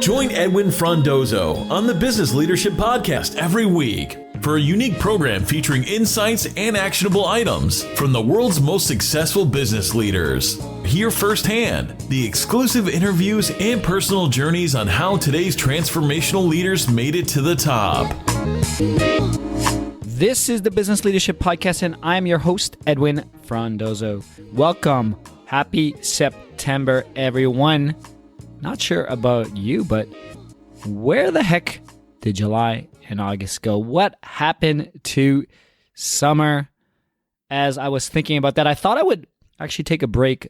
Join Edwin Frondozo on the Business Leadership Podcast every week for a unique program featuring insights and actionable items from the world's most successful business leaders. Hear firsthand the exclusive interviews and personal journeys on how today's transformational leaders made it to the top. This is the Business Leadership Podcast, and I'm your host, Edwin Frondozo. Welcome. Happy September, everyone. Not sure about you, but where the heck did July and August go? What happened to summer? As I was thinking about that, I thought I would actually take a break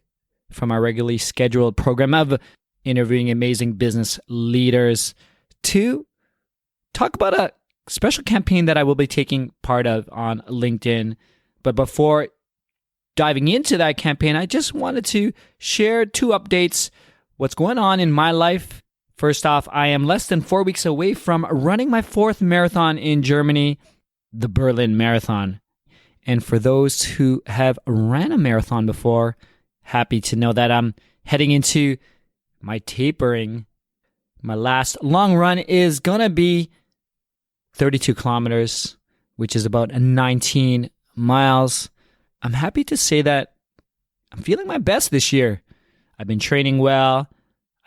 from our regularly scheduled program of interviewing amazing business leaders to talk about a special campaign that I will be taking part of on LinkedIn. But before diving into that campaign, I just wanted to share two updates. What's going on in my life? First off, I am less than 4 weeks away from running my fourth marathon in Germany, the Berlin Marathon. And for those who have ran a marathon before, happy to know that I'm heading into my tapering. My last long run is going to be 32 kilometers, which is about 19 miles. I'm happy to say that I'm feeling my best this year. I've been training well,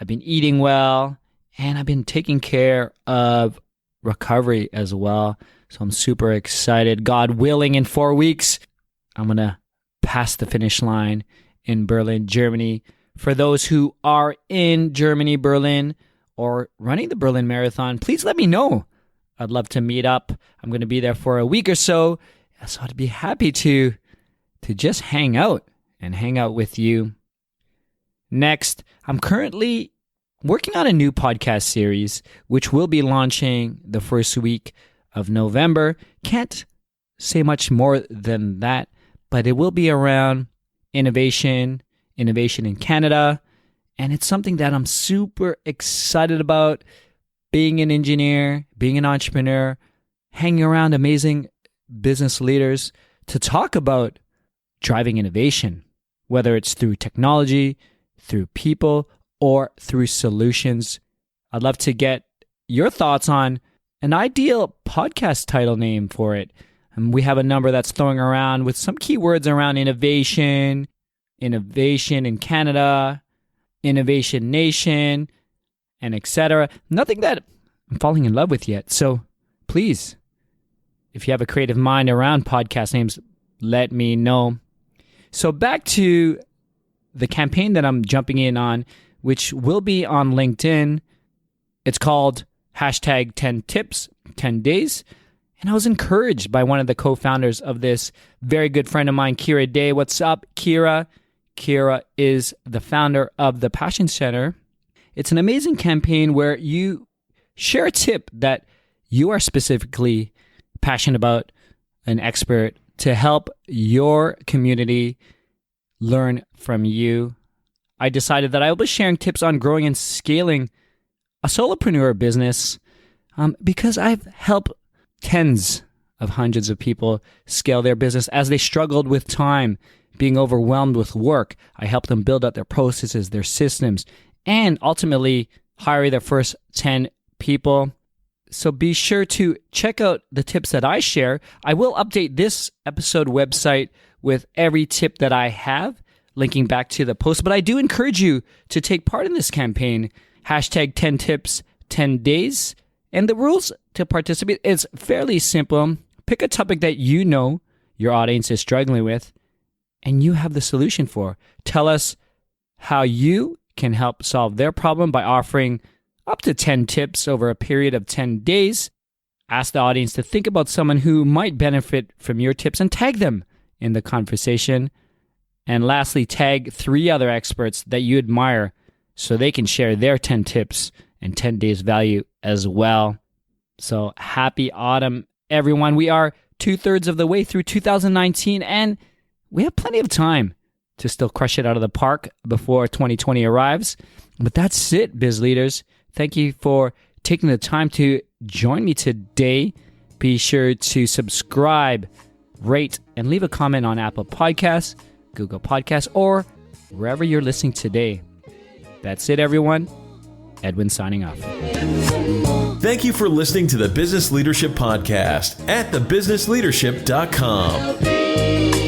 I've been eating well, and I've been taking care of recovery as well. So I'm super excited. God willing, in 4 weeks, I'm going to pass the finish line in Berlin, Germany. For those who are in Germany, Berlin, or running the Berlin Marathon, please let me know. I'd love to meet up. I'm going to be there for a week or so. So I'd be happy to just hang out with you. Next, I'm currently working on a new podcast series, which will be launching the first week of November. Can't say much more than that, but it will be around innovation in Canada. And it's something that I'm super excited about. Being an engineer, being an entrepreneur, hanging around amazing business leaders to talk about driving innovation, whether it's through technology, through people, or through solutions. I'd love to get your thoughts on an ideal podcast title name for it. And we have a number that's throwing around with some keywords around innovation in Canada, Innovation Nation, and etc. Nothing that I'm falling in love with yet. So please, if you have a creative mind around podcast names, let me know. So back to the campaign that I'm jumping in on, which will be on LinkedIn. It's called hashtag 10 tips, 10 days. And I was encouraged by one of the co-founders of this, very good friend of mine, Kira Day. What's up, Kira? Kira is the founder of the Passion Center. It's an amazing campaign where you share a tip that you are specifically passionate about, an expert, to help your community learn from you. I decided that I will be sharing tips on growing and scaling a solopreneur business because I've helped tens of hundreds of people scale their business as they struggled with time, being overwhelmed with work. I helped them build out their processes, their systems, and ultimately hire their first 10 people. So be sure to check out the tips that I share. I will update this episode website with every tip that I have, linking back to the post. But I do encourage you to take part in this campaign, hashtag 10 tips, 10 days. And the rules to participate is fairly simple. Pick a topic that you know your audience is struggling with and you have the solution for. Tell us how you can help solve their problem by offering up to 10 tips over a period of 10 days. Ask the audience to think about someone who might benefit from your tips and tag them in the conversation. And lastly, tag 3 other experts that you admire so they can share their 10 tips and 10 days value as well. So happy autumn, everyone. We are 2/3 of the way through 2019 and we have plenty of time to still crush it out of the park before 2020 arrives. But that's it, biz leaders. Thank you for taking the time to join me today. Be sure to subscribe, rate, and leave a comment on Apple Podcasts, Google Podcasts, or wherever you're listening today. That's it, everyone. Edwin signing off. Thank you for listening to the Business Leadership Podcast at thebusinessleadership.com.